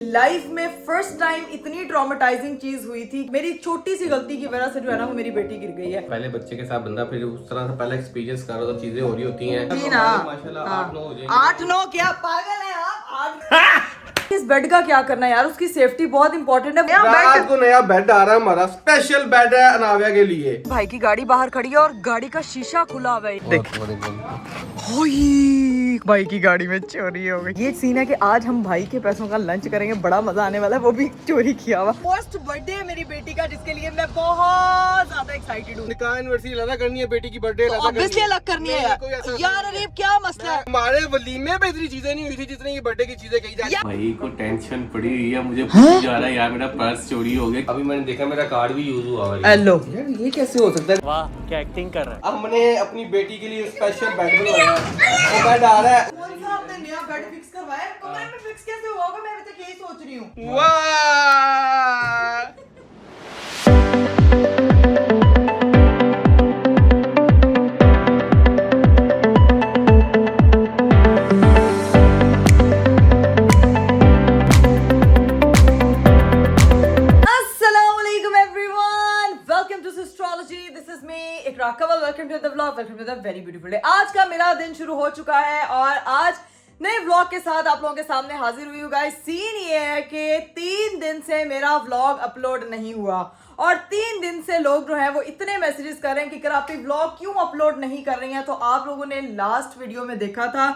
Life में first time इतनी traumatising चीज हुई थी। मेरी छोटी सी गलती की वजह से जो है ना वो मेरी बेटी गिर गई है। पहले बच्चे के साथ बंदा फिर उस तरह से पहले एक्सपीरियंस करो तो चीजें हो रही होती हैं। जी ना, माशाल्लाह 8-9 हो जाएंगे। 8-9 क्या पागल है आप? इस बेड का क्या करना है यार, उसकी सेफ्टी बहुत इंपॉर्टेंट है। रात को नया बेड आ रहा है, हमारा स्पेशल बेड है अनाविया के लिए। भाई की गाड़ी बाहर खड़ी है और गाड़ी का शीशा खुला हुआ है। भाई की गाड़ी में चोरी हो गई। ये सीन है कि आज हम भाई के पैसों का लंच करेंगे, बड़ा मजा आने वाला है, वो भी चोरी किया हुआ। फर्स्ट बर्थडे है मेरी बेटी का, जिसके लिए मैं बहुत ज्यादा एक्साइटेड हूँ। निकाह एनिवर्सरी अलग करनी है, बेटी की बर्थडे ऑब्वियसली अलग करनी है यार। अरे क्या मसला है? हमारे वलीमे में इतनी चीजें नहीं हुई थी जितनी ये बर्थडे की चीजें कही जाती है। भाई को टेंशन पड़ी हुई है, मुझे पूछ जा रहा है यार मेरा पर्स चोरी हो गया। अभी मैंने देखा मेरा कार्ड भी यूज हुआ है। हेलो यार ये कैसे हो सकता है? वाह क्या एक्टिंग कर रहा है। अब हमने अपनी बेटी के लिए स्पेशल बेड बनवाया है। वो बेड आ रहा है। कौन सा आपने नया बेड फिक्स करवाया? कमरे में फिक्स कैसे हुआ होगा? मैं अभी तक यही सोच रही हूँ। वाह! Welcome to the vlog, welcome to the very beautiful day. आज का मेरा दिन शुरू हो चुका है और आज नए व्लॉग के साथ आप लोगों के सामने हाजिर हुई हूँ। गाइस सीन ये है कि 3 दिन से मेरा व्लॉग अपलोड नहीं हुआ और 3 दिन से लोग जो है वो इतने मैसेजेस कर रहे हैं कि करापी व्लॉग क्यों अपलोड नहीं कर रही हैं। तो आप लोगों ने लास्ट वीडियो में देखा था,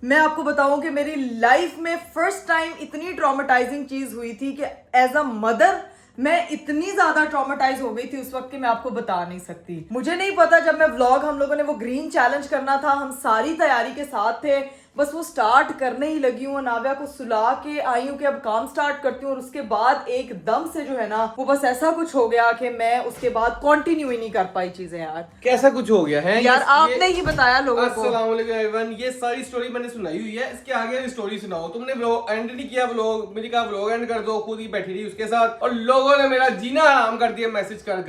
मैं आपको बताऊं कि मेरी लाइफ में फर्स्ट टाइम इतनी ट्रॉमेटाइजिंग चीज हुई थी कि एज अ मदर मैं इतनी ज्यादा ट्रॉमेटाइज हो गई थी उस वक्त कि मैं आपको बता नहीं सकती। मुझे नहीं पता, जब मैं व्लॉग, हम लोगों ने वो ग्रीन चैलेंज करना था, हम सारी तैयारी के साथ थे, बस वो स्टार्ट करने ही लगी हूँ, नाविया को सुला के आई हूँ कि अब काम स्टार्ट करती हूँ और उसके बाद एकदम से जो है ना वो बस ऐसा कुछ हो गया कि मैं उसके बाद कंटिन्यू ही नहीं कर पाई चीजें। यार कैसा कुछ हो गया है यार? आपने ही बताया लोगों को। अस्सलाम वालेकुम एवरीवन, ये सारी स्टोरी मैंने सुनाई हुई है, इसके आगे भी स्टोरी सुनाओ। तुमने व्लॉग एंड नहीं किया, व्लॉग मेरी कहा व्लॉग एंड कर दो, खुद ही बैठी रही उसके साथ और लोगों ने मेरा जीना आराम कर दिया। मैसेज कर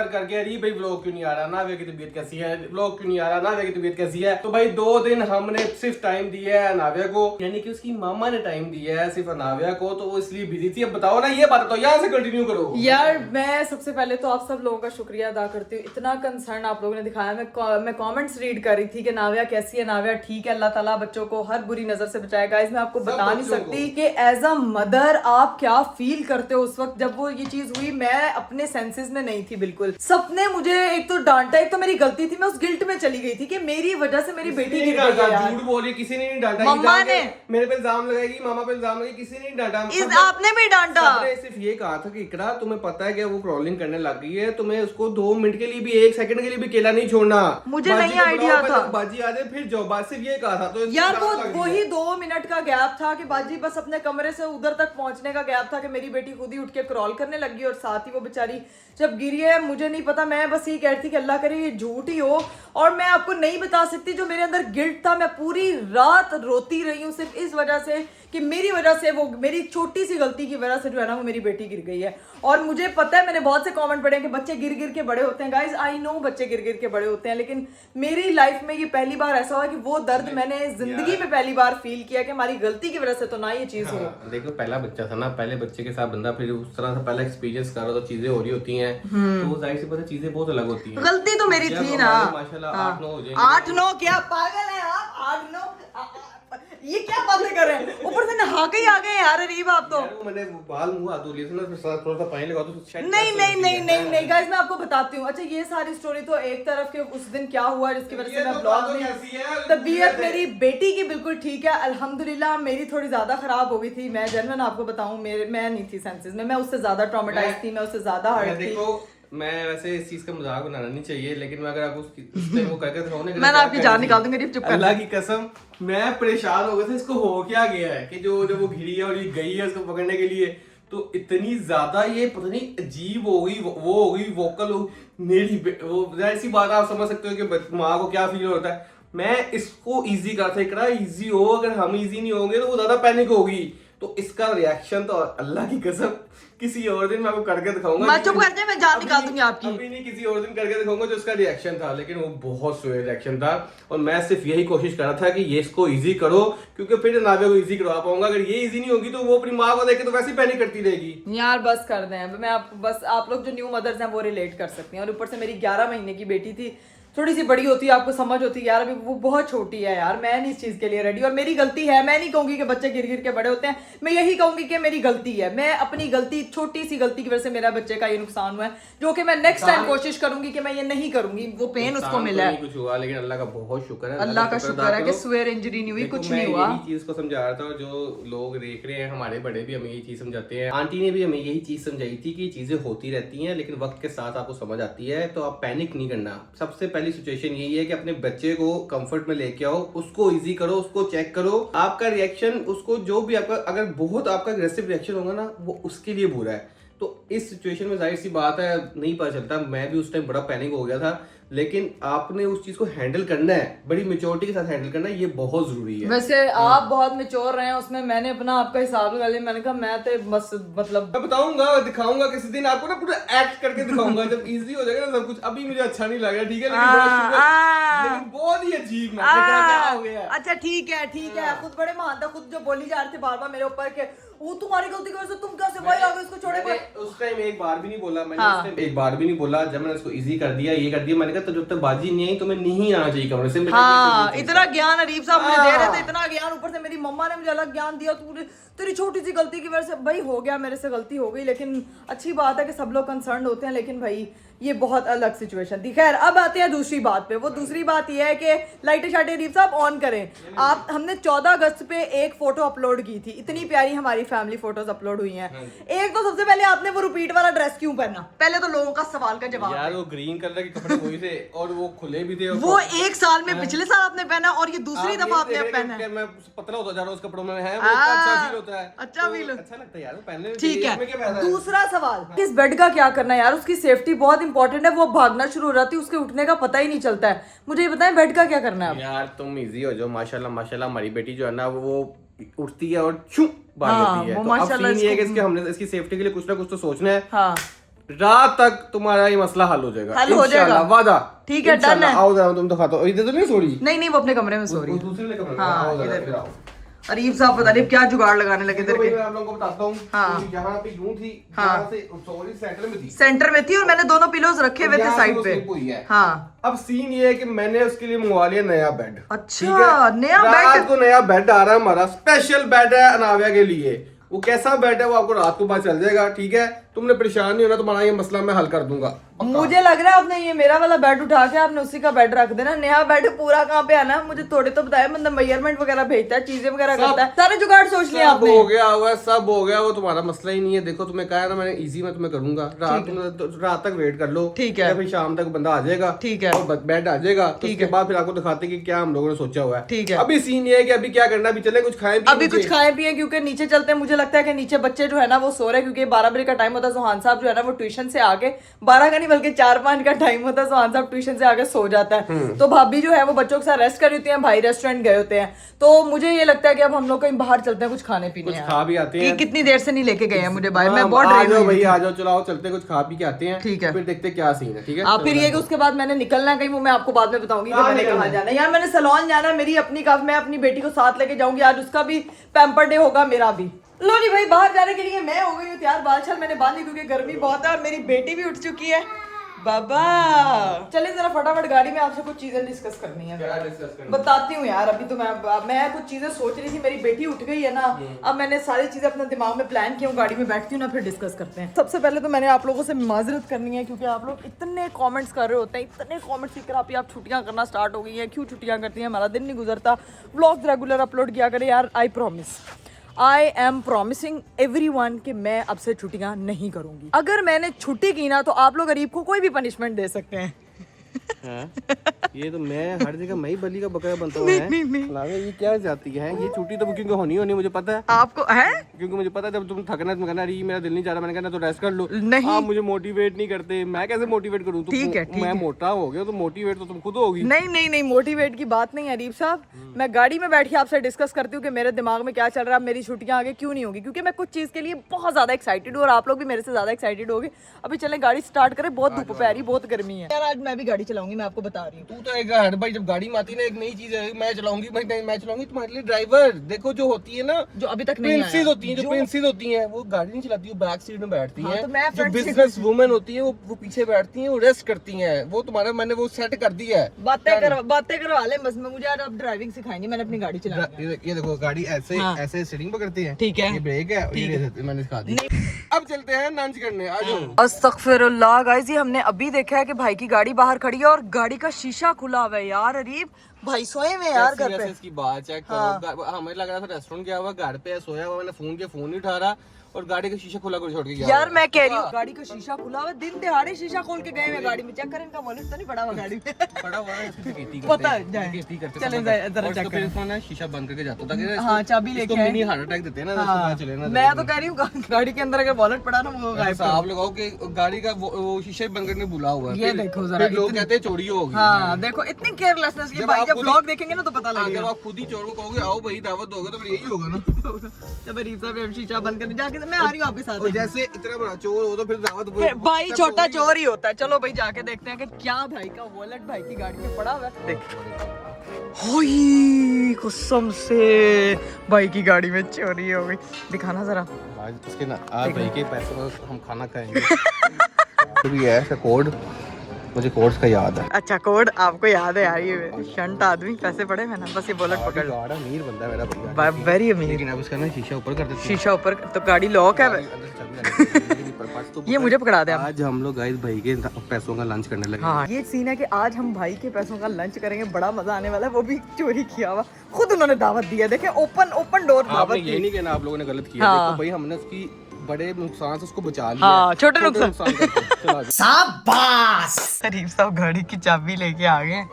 करके अरे भाई व्लॉग क्यों नहीं आ रहा, नाविया की तबीयत कैसी है, व्लॉग क्यों नहीं आ रहा, नाविया की तबीयत कैसी है। तो भाई 2 दिन हमने सिर्फ टाइम दिया है नाविया को, यानी कि उसकी मामा ने टाइम दिया है सिर्फ नाविया को, तो वो इसलिए बिजी थी। अब बताओ ना, ये बात तो यहाँ से कंटिन्यू करो। यार मैं सबसे पहले तो आप सब लोगों का शुक्रिया अदा करती हूँ, इतना कंसर्न आप लोगों ने दिखाया। मैं कमेंट्स रीड कर रही थी कि नाविया कैसी है, नाविया ठीक है, अल्लाह ताला बच्चों को हर बुरी नजर से बचाए। गाइस मैं आपको बता नहीं सकती कि एज अ मदर आप क्या फील करते हो उस वक्त जब वो ये चीज हुई। मैं अपने सेंसेस में नहीं थी बिल्कुल। सबने मुझे एक तो डांटा, एक तो मेरी गलती थी, मैं उस गिल्ट में चली गई थी कि मेरी वजह से मेरी बेटी गिर गई है। झूठ बोलिए, किसी ने नहीं डांटा। मम्मा ने मेरे पे इल्जाम लगाएगी, मामा पे इल्जाम लगाएगी, किसी ने नहीं डांटा। आपने भी डांटा। सबने सिर्फ ये कहा था कि इकरा तुम्हें पता है कि वो क्रॉलिंग करने लग गई है, तुम्हें उसको 2 मिनट के लिए भी, 1 सेकंड के लिए भी अकेला नहीं छोड़ना। मुझे नहीं आइडिया था। बाजी आ जाए फिर जाओ, बात सिर्फ ये कहा था। तो यार वो वही 2 मिनट का गैप था कि बाजी बस अपने कमरे से उधर तक पहुंचने का गैप था कि मेरी बेटी खुद ही उठ के क्रॉल करने लगी और साथ ही वो बेचारी जब गिरी है, मुझे नहीं पता, मैं बस ये कहती थी कि अल्लाह करे ये झूठ ही हो। और मैं आपको नहीं बता सकती जो मेरे अंदर गिल्ट था, मैं पूरी रात रोती रही हूँ सिर्फ इस वजह से कि मेरी वजह से, वो मेरी छोटी सी गलती की वजह से जो है ना वो मेरी बेटी गिर गई है। और मुझे पता है, मैंने बहुत से कमेंट पढ़े कि बच्चे गिर गिर के बड़े होते हैं। गाइस आई नो बच्चे गिर गिर के बड़े होते हैं, लेकिन मेरी लाइफ में ये पहली बार ऐसा हुआ कि वो दर्द मैंने जिंदगी में पहली बार फील किया कि हमारी गलती की वजह से तो ना ये चीज हो। देखो पहला बच्चा था ना, पहले बच्चे के साथ बंदा फिर उस तरह से पहले एक्सपीरियंस करो तो चीजें हो रही होती हैं, तो जाहिर सी बात है चीजें बहुत अलग होती हैं। गलती तो मेरी थी ना। माशाल्लाह 8-9 हो जाएंगे। 8-9 क्या पागल है आप? 8-9 ये क्या बातें कर रहे हैं? ऊपर से नहा के ही आ गए यार अरीब आप तो। यार मैंने बाल मुंह हाथ धो लिए थे ना, फिर थोड़ा सा पानी लगा तो शायद नहीं गाइस मैं आपको बताती हूँ। अच्छा ये सारी स्टोरी तो एक तरफ के, उस दिन क्या हुआ जिसकी वजह से मैं ब्लॉग नहीं, तबीयत मेरी बेटी की बिल्कुल ठीक है अल्हम्दुलिल्लाह। मेरी थोड़ी ज्यादा खराब हो गई थी, मैं जनरल आपको बताऊं, मैं नहीं थी सेंसेस में, मैं उससे ज्यादा ट्रॉमेटाइज थी, मैं उससे ज्यादा हर्ट थी। मैं वैसे इस चीज का मजाक बनाना नहीं चाहिए, लेकिन मैं अगर आपको वो करके दिखाऊं ना, मैं आपकी जान निकाल दूंगी। चुप कर, अल्लाह की कसम मैं परेशान हो गया था इसको हो क्या गया है कि जो वो घिरी है और ये गई है उसको पकड़ने के लिए, तो इतनी ज्यादा ये पता नहीं अजीब हो गई, वो हो गई वोकल हो मेरी, वो ऐसी बात आप समझ सकते हो कि माँ को क्या फील होता है। मैं इसको इजी करा था, इकरा इजी हो, अगर हम इजी नहीं होंगे तो वो ज्यादा पैनिक होगी। तो इसका रिएक्शन तो अल्लाह की कसम किसी और दिन मैं आपको करके दिखाऊंगा। मैं चुप कर जाए, मैं जान निकाल दूंगी आपकी। अभी नहीं, किसी और दिन करके दिखाऊंगा जो उसका रिएक्शन था, लेकिन वो बहुत स्लो रिएक्शन था। और मैं सिर्फ यही कोशिश कर रहा था कि ये इसको इजी करो, क्योंकि फिर नाविया को इजी करवा पाऊंगा। अगर ये इजी नहीं होगी तो वो अपनी माँ को देख के तो वैसे ही पैनिक करती रहेगी। यार बस कर दें, मैं आप लोग जो न्यू मदर्स हैं वो रिलेट कर सकती हैं। और ऊपर से मेरी 11 महीने की बेटी थी, थोड़ी सी बड़ी होती है आपको समझ होती है यार, अभी वो बहुत छोटी है यार, मैं नहीं इस चीज के लिए रेडी। और मेरी गलती है, मैं नहीं कहूंगी कि बच्चे गिर गिर के बड़े होते हैं, मैं यही कहूंगी कि मेरी गलती है। मैं अपनी गलती, छोटी सी गलती की वजह से मेरा बच्चे का ये नुकसान हुआ है, जो कि मैं नेक्स्ट टाइम कोशिश करूंगी कि मैं ये नहीं करूंगी। वो पेन उसको मिला है, कुछ हुआ, लेकिन अल्लाह का बहुत शुक्र है, अल्लाह का शुक्र है कि स्वेयर इंजरी नहीं हुई, कुछ नहीं हुआ। यही चीज को समझा रहा था, और जो लोग देख रहे हैं हमारे बड़े भी हमें यही चीज समझाते हैं। आंटी ने भी हमें यही चीज समझाई थी कि चीजें होती रहती हैं, लेकिन वक्त के साथ आपको समझ आती है, तो आप पैनिक नहीं करना। सबसे पहली सिचुएशन यही है कि अपने बच्चे को कंफर्ट में लेके आओ, उसको इजी करो, उसको चेक करो। आपका रिएक्शन उसको जो भी आपका, अगर बहुत आपका अग्रेसिव रिएक्शन होगा ना, वो उसके लिए बुरा है। तो इस सिचुएशन में जाहिर सी बात है नहीं पता चलता, मैं भी उस टाइम बड़ा पैनिक हो गया था, लेकिन आपने उस चीज को हैंडल करना है, बड़ी मेच्योरिटी के साथ हैंडल करना है, ये बहुत जरूरी है। वैसे आप बहुत मेच्योर रहे हैं उसमें, मैंने अपना आपका हिसाब लगा लिया। मैंने कहा मैं तो बस मतलब मैं बताऊंगा, दिखाऊंगा किसी दिन आपको ना, पूरा एक्ट करके दिखाऊंगा जब इजी हो जाएगा ना सब कुछ। अभी मुझे अच्छा नहीं लग रहा, ठीक है, लेकिन बहुत ही अजीब मैं क्या हो गया। अच्छा ठीक है, खुद बड़े महान था, खुद जो बोली जा रहे थे बार बार मेरे ऊपर के वो तुम्हारी गलती की वजह से तुम कैसे भाई आगे इसको छोड़े। उस टाइम एक बार भी नहीं बोला मैंने, उस टाइम एक बार भी नहीं बोला। जब मैंने इसको इजी कर दिया, ये कर दिया, मैंने कहा तो जब तक बाजी नहीं आई तो मैं नहीं आना चाहिए कमरे से। इतना ज्ञान अरीफ साहब मुझे दे रहे थे, इतना ज्ञान, ऊपर से मेरी मम्मा ने मुझे अलग ज्ञान दिया। तेरी छोटी सी गलती की वजह से भाई हो गया, मेरे से गलती हो गई, लेकिन अच्छी बात है कि सब लोग कंसर्न होते हैं, लेकिन भाई ये बहुत अलग सिचुएशन थी। खैर अब आते हैं दूसरी बात पे। वो दूसरी बात ये है कि लाइटें शाइटें अरीफ साहब ऑन करें आप। हमने 14 अगस्त पे एक फोटो अपलोड की थी, इतनी प्यारी हमारी फैमिली फोटोज अपलोड हुई हैं। एक तो सबसे पहले आपने वो रिपीट वाला ड्रेस क्यों पहना, पहले तो लोगों का सवाल का जवाब यार। वो ग्रीन कलर के कपड़े वही थे और वो खुले भी थे। वो एक साल में पिछले साल आपने पहना और ये दूसरी दफा आपने पहना है। मैं पतला होता जा रहा हूं उस कपड़ों में, है वो अच्छा फील होता है, अच्छा फील, अच्छा लगता है यार पहनने में। ठीक है, दूसरा सवाल, इस बेड का क्या करना है यार, उसकी सेफ्टी बहुत इंपॉर्टेंट है। वो भागना शुरू हो जाती है, उसके उठने का पता ही नहीं चलता है। मुझे ये बताएं बेड का क्या करना है यार। तुम इजी हो जाओ, माशाल्लाह माशाल्लाह। हमारी बेटी जो है ना वो उठती है और छू भाग जाती है। तो अब सीन ये है कि इसके हमने इसकी सेफ्टी के लिए कुछ ना कुछ तो सोचना है। हाँ। रात तक तुम्हारा ये मसला हल हो जाएगा, हल हो जाएगा, वादा। ठीक है, डन है। आओ जरा तुम दिखा दो, इधर तो नहीं सो रही। नहीं वो अपने कमरे में सो रही है, दूसरे कमरे में। हाँ, आओ जरा, फिर आओ। अरीफ साहब पता नहीं क्या जुगाड़ लगाने लगे इधर के। मैं आप लोगों को बताता हूँ। हाँ। यहाँ पे यूं थी, हाँ। यहाँ से सॉरी सेंटर में थी और मैंने दोनों पिलोज रखे हुए थे साइड पे। हाँ। अब सीन ये है कि मैंने उसके लिए मंगवा लिया नया बेड। अच्छा, नया बेड? रात को नया बेड आ रहा है हमारा, स्पेशल बेड है अनाविया के लिए। वो कैसा बेड है वो आपको रात को पता चल जाएगा, ठीक है। तुमने परेशान नहीं होना, तुम्हारा ये मसला मैं हल कर दूंगा। मुझे लग रहा है आपने ये मेरा वाला बेड उठा के आपने उसी का बेड रख देना। नया बेड पूरा कहाँ पे आना, मुझे थोड़े तो बताया। मतलब मेजरमेंट वगैरह भेजता है, चीजें वगैरह करता है, सारे जुगाड़ सोच लिया आपने। हो गया हुआ, सब हो गया, वो तुम्हारा मसला ही नहीं है। देखो तुम्हें कहा है ना मैंने, इजी मैं तुम्हें करूंगा। रात तक वेट कर लो, ठीक है। फिर शाम तक बंदा आ जाएगा, ठीक है, और बेड आ जाएगा। ठीक है, बाद फिर आपको दिखाते कि क्या हम लोगों ने सोचा हुआ है। ठीक है, अभी सीन ये है कि अभी क्या करना है, अभी चले कुछ खाएं, अभी कुछ खाएं पिए, क्योंकि नीचे चलते हैं। मुझे लगता है कि नीचे बच्चे जो है ना वो सो रहे हैं, क्योंकि 12 बजे का टाइम होता है। सुहान साहब जो है ना वो ट्यूशन से आके, 12 का नहीं बल्कि 4-5 का टाइम होता है, सुहान साहब ट्यूशन से आके सो जाता है। तो भाभी जो है वो बच्चों के साथ रेस्ट कर रही होती है, भाई रेस्टोरेंट गए होते हैं। तो मुझे ये लगता है कि अब हम लोग कहीं बाहर चलते हैं, कुछ खाने पीने, कुछ खा भी आते हैं। कितनी देर से नहीं लेके गए हैं मुझे भाई, मैं बहुत आ जाओ भाई, आ जाओ, चलाओ चलते, कुछ खा पी के आते हैं। ठीक है, फिर देखते क्या सीन है। ठीक है, आप फिर ये कि उसके बाद मैंने निकलना है कहीं, वो मैं आपको बाद में बताऊंगी कि मैंने कहाँ जाना है। यार मैंने सैलून जाना है, मेरी अपनी मैं अपनी बेटी को साथ लेके जाऊंगी आज, उसका भी पैम्पर डे होगा, मेरा भी। लो जी भाई, बाहर जाने के लिए मैं हो गई हूँ तैयार। बाल छाल मैंने बांधी क्योंकि गर्मी बहुत है और मेरी बेटी भी उठ चुकी है। बाबा चलिए जरा फटाफट गाड़ी में आपसे कुछ चीजें डिस्कस करनी है। बताती हूँ यार, अभी तो मैं कुछ चीजें सोच रही थी, मेरी बेटी उठ गई है ना, अब मैंने सारी चीजें अपने दिमाग में प्लान की हूँ। गाड़ी में बैठती हूँ ना, फिर डिस्कस करते हैं। सबसे पहले तो मैंने आप लोगों से माजरत करनी है, क्योंकि आप लोग इतने कमेंट्स कर रहे होते हैं, इतने कमेंट्स लिख कर आप छुट्टियां करना स्टार्ट हो गई हैं। क्यों छुट्टियां करती हैं, हमारा दिन नहीं गुजरता। व्लॉग्स रेगुलर अपलोड किया करें यार। आई एम प्रॉमिसिंग एवरीवन कि मैं अब से छुट्टियां नहीं करूंगी। अगर मैंने छुट्टी की ना तो आप लोग गरीब को कोई भी पनिशमेंट दे सकते हैं। ये तो मैं हर जगह मैं ही बली का बकरा बनता हूँ। ये क्या जाती है, ये छुट्टी तो बुकिंग होनी मुझे पता है। आपको है क्योंकि मुझे पता है जब तुम थकना तुम कहना रही मेरा दिल नहीं चाह रहा, मैंने कहना तो रेस्ट कर लो। नहीं आप मुझे मोटिवेट नहीं करते, मैं कैसे मोटिवेट करूँ? ठीक है, मैं मोटा हो गया तो मोटिवेट तो तुम खुद होगी। नहीं मोटिवेट की बात नहीं है अरीब साहब। मैं गाड़ी में बैठ के आपसे डिस्कस करती हूँ कि मेरे दिमाग में क्या चल रहा है, मेरी छुट्टियां आगे क्यों नहीं होगी, क्योंकि मैं कुछ चीज के लिए बहुत ज्यादा एक्साइटेड हूँ और आप लोग भी मेरे से ज्यादा एक्साइटेड होगे। अभी चलें गाड़ी स्टार्ट करें, बहुत धूप पे आ रही, बहुत गर्मी है यार। आज मैं भी गाड़ी चलाऊंगी, मैं आपको बता रही हूँ। तू तो एक हर भाई जब गाड़ी में आती है ना एक नई चीज है, मैं चलाऊंगी तुम्हारे लिए ड्राइवर। देखो जो होती है ना, जो अभी तक नहीं प्रिंसेस होती है, जो प्रिंसेस होती है वो गाड़ी नहीं चलाती, वो बैक सीट में बैठती हाँ, है। तो मैं जो front seat बिजनेस वुमेन होती है वो पीछे बैठती है, वो रेस्ट करती है। वो तुम्हारा मैंने वो सेट कर दिया है। बातें करवा ले बस में, मुझे अब ड्राइविंग सिखाएंगे, मैंने अपनी गाड़ी चलानी है। ये देखो गाड़ी ऐसे हाँ। ऐसे सीटिंग पकड़ती है, ठीक है, ये ब्रेक है और ये मैंने सिखा दी। अब चलते हैं लंच करने, आ जाओ। अस्तगफिरुल्लाह गाइस, ये हमने अभी देखा है कि भाई की गाड़ी बाहर खड़ी है और गाड़ी का शीशा खुला हुआ है यार। अरीब भाई सोए में यार घर पे। इसकी बात चेक करो। हमें लग रहा था रेस्टोरेंट गया हुआ, घर पे सोया हुआ, मैंने फोन नहीं उठा रहा और गाड़ी का शीशा खुला कर छोड़ के गया। यार मैं कह रही हूँ गाड़ी का शीशा खुला हुआ, दिन दिहाड़े शीशा खोल के गए हैं गाड़ी में। चेक करें इनका वॉलेट तो नहीं पड़ा हुआ गाड़ी में। पड़ा हुआ है, इसकी खेती पता करते है, खेती करते चलें जरा चेक करें। फोन है, शीशा बंद करके जाता था। हाँ चाबी लेके आए। मिनी हार्ट अटैक देते हैं ना, हाँ, चले ना। मैं तो कह रही हूँ गाड़ी के अंदर अगर वॉलेट पड़ा ना वो गायब आप लगाओ कि गाड़ी का वो शीशे बंद करने भूला हुआ है। ये देखो जरा, लोग कहते हैं चोरी होगी। हाँ देखो इतनी केयरलेसनेस की भाई, जब ब्लॉग देखेंगे ना तो पता लगेगा। अगर आप खुद ही चोर को कहोगे आओ भाई दावत दोगे तो फिर यही होगा ना। जब अरीब साहब शीशा बंद करने जाके, मैं आ रही हूँ आपके साथ। जैसे इतना बड़ा चोर हो तो फिर दावत भाई छोटा चोर ही होता है। चलो भाई जाके देखते हैं कि क्या भाई का वॉलेट भाई की गाड़ी में पड़ा हुआ है। होई कसम से भाई की गाड़ी में चोरी हो गई। दिखाना जरा। आज उसके ना आज भाई के पैसों में हम खाना खाएंगे। तो भी है कोड, मुझे कोड्स का याद है। अच्छा कोड आपको याद है यार, ये शंट आदमी पैसे पड़े में ना, बस ये वॉलेट पकड़। गाड़ा अमीर बंदा है मेरा भैया, वेरी अमीर। लेकिन अब उसका ना शीशा ऊपर कर देते हैं। शीशा ऊपर तो गाड़ी लॉक है। ये मुझे पकड़ा दे। आज हम लोग गाइस भाई के पैसों का लंच करने लगे। हाँ ये सीन है कि आज हम भाई के पैसों का लंच करेंगे, बड़ा मजा आने वाला है। वो भी चोरी किया हुआ, खुद उन्होंने दावत दिया। देखे ओपन डोर दावत। ये नहीं कहना आप लोगों ने गलत किया। हाँ। देखो भाई हमने उसकी बड़े नुकसान से उसको बचा लिया। हाँ छोटे नुकसान। शाबाश। अरीब साहब गाड़ी की चाबी लेके आ गए।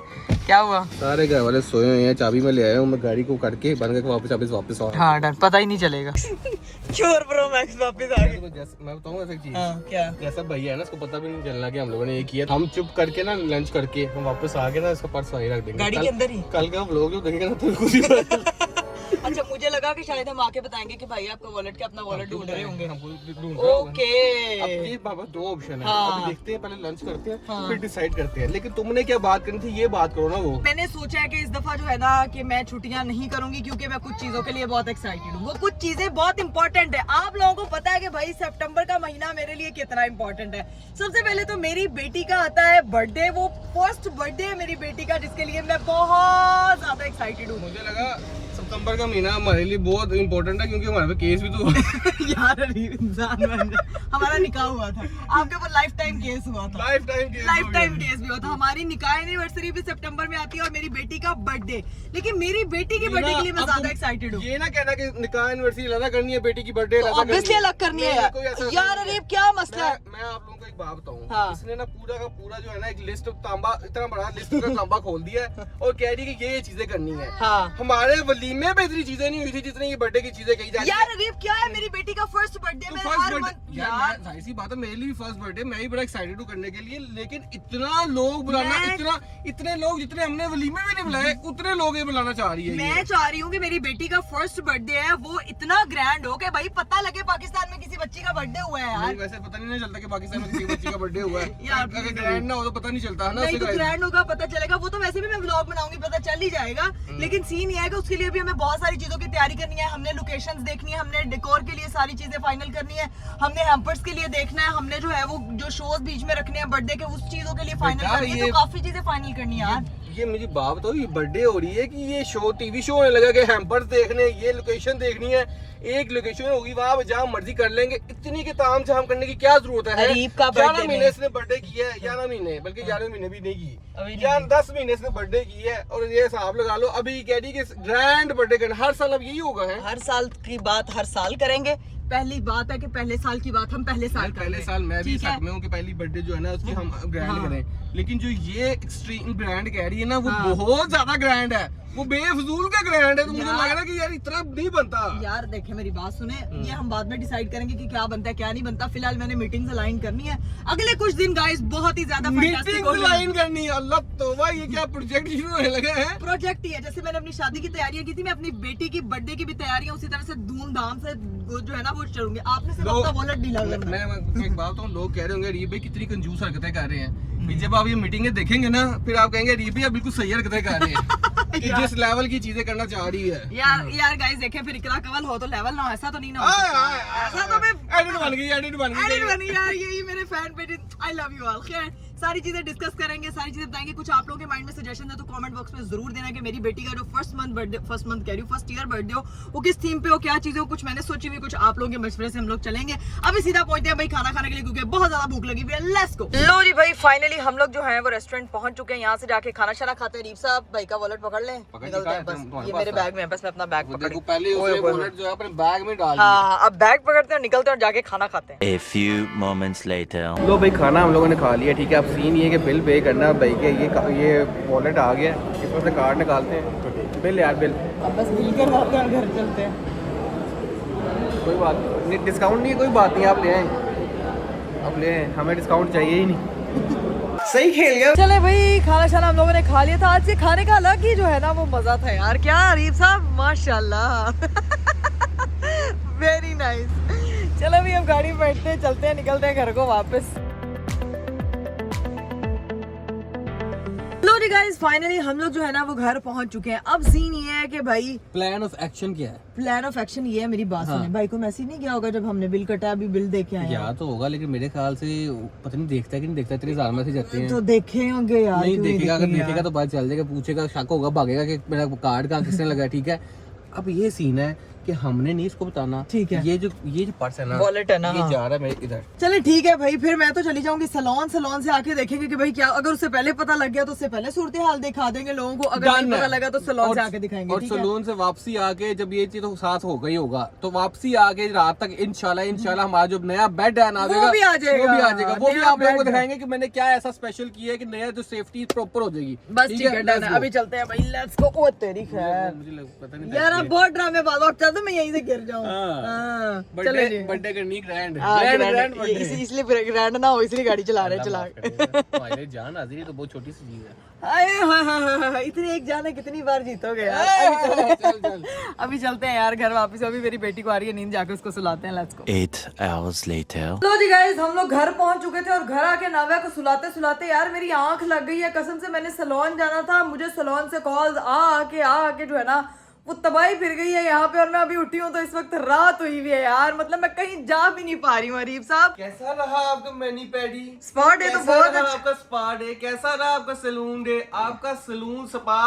क्या हुआ? सारे घर वाले सोए हुए हैं, चाबी में ले आया हूँ मैं, गाड़ी को करके बंद करके वापस आ। हाँ डन, पता ही नहीं चलेगा। चोर प्रो मैक्स वापस आ गए। मैं बताऊँ ऐसा चीज। हाँ, क्या? जैसा भैया है ना उसको पता भी नहीं चलना कि हम लोगों ने ये किया। हम चुप करके ना लंच करके हम वापस आ गए ना, इसका पर्स वहीं रख देंगे गाड़ी के अंदर ही। कल का लोग जो देखेंगे ना तो खुशी। अच्छा मुझे लगा कि शायद हम आके बताएंगे कि भाई आपका वॉलेट के अपना वॉलेट ढूंढ रहे होंगे। ओके अब ये बाबा दो ऑप्शन है। हाँ। अभी देखते हैं, पहले लंच करते हैं हाँ। फिर डिसाइड करते हैं। लेकिन तुमने क्या बात करनी थी ये बात करो ना। वो मैंने सोचा है कि इस दफा जो है ना कि मैं छुट्टियां नहीं करूंगी, क्योंकि मैं कुछ चीजों के लिए बहुत एक्साइटेड हूँ। वो कुछ चीजें बहुत इंपॉर्टेंट है। आप लोगों को पता है कि भाई सितंबर का महीना मेरे लिए कितना इंपॉर्टेंट है। सबसे पहले तो मेरी बेटी का आता है बर्थडे। वो फर्स्ट बर्थडे है मेरी बेटी का, जिसके लिए मैं बहुत ज्यादा एक्साइटेड हूँ। मुझे लगा सितंबर का महीना हमारे लिए बहुत इंपॉर्टेंट है, क्योंकि हमारे पे केस भी तो यार इंसान बन जा। हमारा निकाह हुआ था, आपके ऊपर लाइफ टाइम केस हुआ था। लाइफ टाइम केस भी हुआ था। हमारी निकाह एनिवर्सरी भी सितंबर में आती है और मेरी बेटी का बर्थडे। लेकिन मेरी बेटी की बर्थडे के लिए मैं ज्यादा एक्साइटेड हूँ। ये ना कहना कि निकाह एनिवर्सरी अलग करनी है, बेटी की बर्थडे ऑब्वियसली अलग करनी है यार। अरे क्या मसला है? मैं आप लोगों को एक बात बताऊं। हाँ। इसने ना पूरा का पूरा जो है ना एक लिस्ट तांबा, इतना बड़ा लिस्ट का तांबा खोल दिया है और कह रही है कि ये चीजें करनी है। हाँ। हमारे वलीमे में इतनी चीजें नहीं हुई थी जितनी ये बर्थडे की चीजें कही जाती यार अरीब क्या है, मेरी बेटी का फर्स्ट बर्थडे में हर मंथ यार जाहिर सी बात है मेरे लिए भी फर्स्ट बर्थडे, मैं भी बड़ा एक्साइटेड हूँ करने के लिए। लेकिन इतना लोग बुलाना, इतने लोग जितने हमने वलीमे में नहीं बुलाए उतने लोग ये बुलाना चाह रही है। मैं चाह रही हूँ कि मेरी बेटी का फर्स्ट बर्थडे है वो इतना ग्रैंड हो कि भाई पता लगे पाकिस्तान में किसी बच्ची का बर्थडे हुआ है यार। वैसे पता नहीं चलता कि पाकिस्तान में किसी बच्ची का बर्थडे हुआ है। यार अगर ग्रैंड ना हो तो पता नहीं चलता है ना। नहीं तो ग्रैंड होगा पता चलेगा। वो तो वैसे भी मैं व्लॉग बनाऊंगी, पता चल ही जाएगा। लेकिन सीन ये है कि उसके लिए भी हमें बहुत सारी चीजों की तैयारी करनी है। हमने लोकेशंस देखनी है, हमने डेकोर के लिए सारी चीजें फाइनल करनी है, हमने हैम्पर्स के लिए देखना है, हमने जो है वो जो शोज बीच में रखने हैं बर्थडे के उस चीजों के लिए फाइनल करनी है। तो काफी चीजें फाइनल करनी है यार। ये मुझे बात बताओ, ये बर्थडे हो रही है कि ये शो टीवी शो होने लगा कि हैम्पर्स देखने, ये लोकेशन देखनी है। एक लोकेशन होगी वहाँ जहाँ मर्जी कर लेंगे। इतनी के ताम झाम करने की क्या जरूरत है? 11 महीने इसने बर्थडे किया है, 11 महीने बल्कि 11 महीने भी नहीं की, 10 महीने इसने बर्थडे की है। और ये हिसाब लगा लो अभी कह रही कि ग्रैंड बर्थडे करना हर साल अब यही होगा है। हर साल की बात हर साल करेंगे। पहली बात है कि पहले साल की बात हम पहले साल पहले साल मैं भी साथ में हूँ कि पहली बर्थडे जो है ना उसकी हम ग्रैंड करें, लेकिन जो ये एक्सट्रीम ग्रैंड कह रही है ना वो बहुत ज्यादा ग्रैंड है, वो बेफजूल का ग्रैंड है। तो मुझे लग रहा है कि यार इतना नहीं बनता। यार देखे मेरी बात सुने, ये हम बाद में डिसाइड करेंगे कि क्या बनता है क्या नहीं बनता। फिलहाल मैंने मीटिंग्स अलाइन करनी है अगले कुछ दिन गाइस, बहुत ही ज्यादा मीटिंग्स अलाइन करनी है। अल्लाह तौबा, ये क्या प्रोजेक्ट शुरू होने लगे हैं? प्रोजेक्ट ही है, जैसे मैंने अपनी शादी की तैयारियां की थी, मैं अपनी बेटी की बर्थडे की भी तैयारियां उसी तरह से धूमधाम से जो है ना वो करूंगी। आपने सिर्फ अपना वॉलेट ढीला करना। मैं एक बात कहूं, लोग कह रहे होंगे रीब भाई कितनी कंजूस हरकतें कर रहे हैं। जब आप ये मीटिंगें देखेंगे ना फिर आप कहेंगे रीब भाई बिल्कुल सही हरकतें कर रहे हैं कि जिस लेवल की चीजें करना चाह रही है। यार गाइस देखें, फिर इकरा कवल हो तो लेवल ना, ऐसा तो नहीं ना, ऐसा तो एडिट बन गई यार। यही मेरे fan page, I love you all. खैर सारी चीजें डिस्कस करेंगे, सारी चीजें बताएंगे। कुछ आप लोगों के माइंड में सजेशन है तो कमेंट बॉक्स में जरूर देना कि मेरी बेटी का जो फर्स्ट ईयर बर्थडे हो वो किस थीम पे हो, क्या चीजें हो। कुछ मैंने सोची हुई, कुछ आप लोगों के मशवरे से हम लोग चलेंगे। अभी सीधा पहुंचते हैं भाई खाना खाने के लिए, क्योंकि बहुत ज्यादा भूख लगी हुई है। Let's go. लो जी भाई, फाइनली हम लोग जो है वो रेस्टोरेंट पहुंच चुके हैं। यहाँ से जाके खाना शाना खाते हैं। रीप साहब भाई का वॉलेट पकड़ लें, निकलते हैं। बस ये मेरे बैग में है, बस मैं अपना बैग पकड़ पहले वॉलेट जो है अपने बैग में डाल। हाँ, अब बैग पकड़ते हैं, निकलते हैं और जाके खाना खाते हैं। A few moments later. लो भाई खाना हम लोगों ने खा लिया, ठीक है। अब सीन ये कि बिल पे करना भाई के ये वॉलेट आ गया, इसमें से कार्ड निकालते हैं। बिल यार बिल, अब बस बिल करवाते हैं, घर चलते हैं। कोई बात नहीं, डिस्काउंट नहीं है, कोई बात नहीं, आप ले आए, आप ले आए, हमें डिस्काउंट चाहिए ही नहीं। सही खेल गया। चले भाई, खाना शाना हम लोगों ने खा लिया था। आज से खाने का अलग ही जो है ना वो मजा था यार। क्या रीप साहब, माशाल्लाह वेरी नाइस। चलो भाई अब गाड़ी में बैठते हैं, चलते हैं, निकलते हैं घर को वापस। लो जी गाइस, फाइनली हम लोग जो है ना वो घर पहुंच चुके हैं। अब सीन ये है कि भाई प्लान ऑफ एक्शन क्या है? प्लान ऑफ एक्शन ये है, मेरी बात सुने भाई को मैसेज नहीं किया होगा जब हमने बिल कटा, अभी बिल देके आए या तो होगा, लेकिन मेरे ख्याल से पता नहीं देखता है कि नहीं देखता, इतने हजार मैसेज आते हैं तो देखे होंगे यार। नहीं देखेगा, अगर देखेगा तो बात चल जाएगा, पूछेगा, शक होगा, भागेगा कि मेरा कार्ड कहाँ किसने लगा। ठीक है, अब ये सीन है कि हमने नहीं इसको बताना। ठीक है, ये जो पर्स है ना, वॉलेट है ना, ये जा रहा है मेरे इधर। चले ठीक है भाई, फिर मैं तो चली जाऊंगी सलोन से आके देखेंगे कि भाई क्या, अगर उससे पहले पता लग गया तो उससे पहले सूरत हाल दिखा देंगे लोगों को। अगर नहीं पता लगा तो सलोन से आके दिखाएंगे। और सलोन से वापसी आके जब ये चीज तो साथ हो गई होगा तो वापसी आके रात तक इंशाल्लाह हमारा जो नया बेड है ना वो भी आ जाएगा, वो भी आप लोगों को दिखाएंगे कि मैंने क्या ऐसा स्पेशल किया है कि नया जो सेफ्टी प्रॉपर हो जाएगी। बस ठीक है, डन है। अभी चलते हैं भाई, लेट्स गो। ओ तेरी खैर, मुझे पता नहीं यार अब बहुत ड्रामे बात, और चल तो मैं यहीं से गिर जाऊं। बर्थडे करनी ग्रैंड, इसलिए ग्रैंड ना हो, इसलिए गाड़ी चला रहे चला पहले जान हाजिर है तो बहुत छोटी सी चीज है। इतनी एक जान है, कितनी बार जीतोगे यार। अभी चलते हैं यार घर वापस। अभी मेरी बेटी को आ रही है नींद, जाके उसको सुलाते हैं। Let's go. 8 hours later. तो जी गाइस, हम लोग घर पहुंच चुके थे और घर आके नाव्या को सुलाते सुलाते यार मेरी आंख लग गई है कसम से। मैंने सलोन जाना था, मुझे सलोन से कॉल्स आके जो है ना वो तबाही फिर गई है यहाँ पे, और मैं अभी उठी हूँ तो इस वक्त रात हुई हुई है यार। मतलब मैं कहीं जा भी नहीं पा रही हूँ। अरीब साहब, कैसा रहा आपका मैनी पैडी स्पा डे? तो बहुत अच्छा। आपका स्पा डे कैसा रहा? आपका सैलून डे, आपका salon spa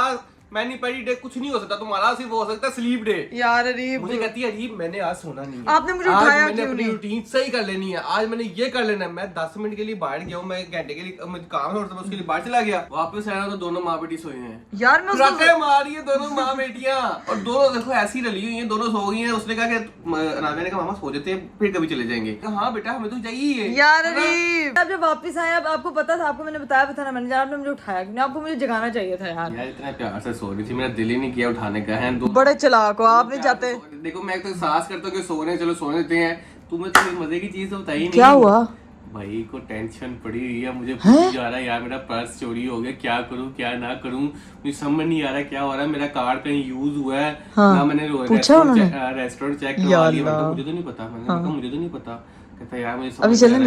mani pedi day कुछ नहीं हो सकता तुम्हारा, सिर्फ हो सकता है स्लीप डे। यार अरीब, मुझे कहती है अरीब मैंने आज सोना नहीं है, आपने मुझे उठाया मैंने क्यों अपनी नहीं? रूटीन सही कर लेनी है, आज मैंने ये कर लेना है। मैं 10 मिनट के लिए बाहर गया हूँ, मैं घंटे के लिए मुझे काम है उसके लिए बाहर चला गया, वापस आया तो दोनों माँ बेटी सोए हैं यार। मैं उसको मार रही है दोनों माँ बेटियां, और दोनों देखो ऐसी रली हुई हैं, दोनों सो गई हैं। उसने कहा कि नाव्या ने कहा मामा सो जाते हैं फिर कभी चले जाएंगे। हाँ बेटा हमें तो चाहिए यार। अरीब, आप जब वापस आए, अब आपको पता था, आपको मैंने बताया भी था ना, मैंने आपने मुझे उठाया क्यों? आपको मुझे जगाना चाहिए था यार। इतना प्यार से सो रही थी, मेरा दिल ही नहीं किया उठाने का है। बड़े चालाक हो आप, नहीं चाहते। देखो मैं तो एहसास करता हूँ कि सो रहे हैं, चलो सोने देते हैं। तुम्हें तो मजे की चीज तो बताई नहीं। क्या हुआ भाई को टेंशन पड़ी हुई है, मुझे पूछ जा रहा है यार मेरा पर्स चोरी हो गया, क्या करूं क्या ना करूं, मुझे समझ नहीं आ रहा क्या हो रहा है। मेरा कार्ड कहीं यूज हुआ है ना, मैंने रेस्टोरेंट चेक करवा लिया, मुझे तो नहीं पता। मैंने कहा मुझे तो नहीं पता। कहता यार मुझे अभी चले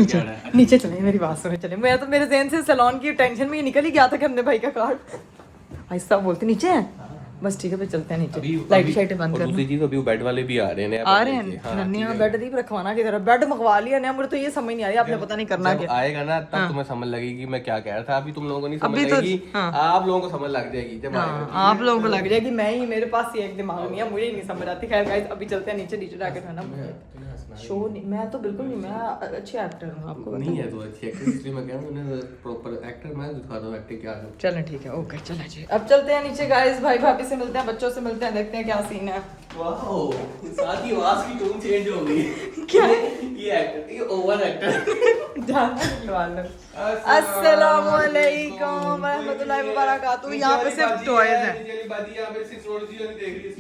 नीचे चले, मेरी बात सुने चले। मैं तो मेरे ज़हन से सैलून की टेंशन में ही निकल ही गया था कि हमने भाई का कार्ड। ऐसा बोलते नीचे है, बस ठीक है फिर चलते हैं नीचे। लाइट शाइट बंद कर। दूसरी चीज अभी बेड वाले भी आ रहे हैं, नन्ही में बेड दीप रखवाना की तरह बेड मंगवा लिया ना। मुझे तो ये समझ नहीं आ रही, आपने पता नहीं करना क्या। आएगा ना तब तुम्हें समझ लगेगी मैं क्या कह रहा था। अभी तुम लोगों को नहीं समझ लगेगी, आप लोगों को समझ लग जाएगी जब आप लोगों को लग जाएगी। मैं ही, मेरे पास ये एक दिमाग नहीं है, मुझे ही नहीं समझ आती। खैर गाइस अभी चलते हैं नीचे जाके खाना। शो नहीं, मैं तो बिल्कुल नहीं, मैं अच्छी एक्टर हूँ आपको नहीं है तो अच्छी एक्टर, इसलिए मैं कह रहा हूँ उन्हें प्रॉपर एक्टर मैं दिखा दूँ एक्टिंग क्या है। चलें ठीक है, ओके चलें जी। अब चलते हैं नीचे गाइस, भाई भाभी से मिलते हैं, बच्चों से मिलते हैं, देखते हैं क्या सीन है। वाओ, साथ ही आवाज की टोन चेंज हो गई। क्या ये एक्टर, ये ओवर एक्टर। अस्सलाम वालेकुम रहमतुल्लाहि व बरकातहू। यहाँ पे सिर्फ टॉयज हैं।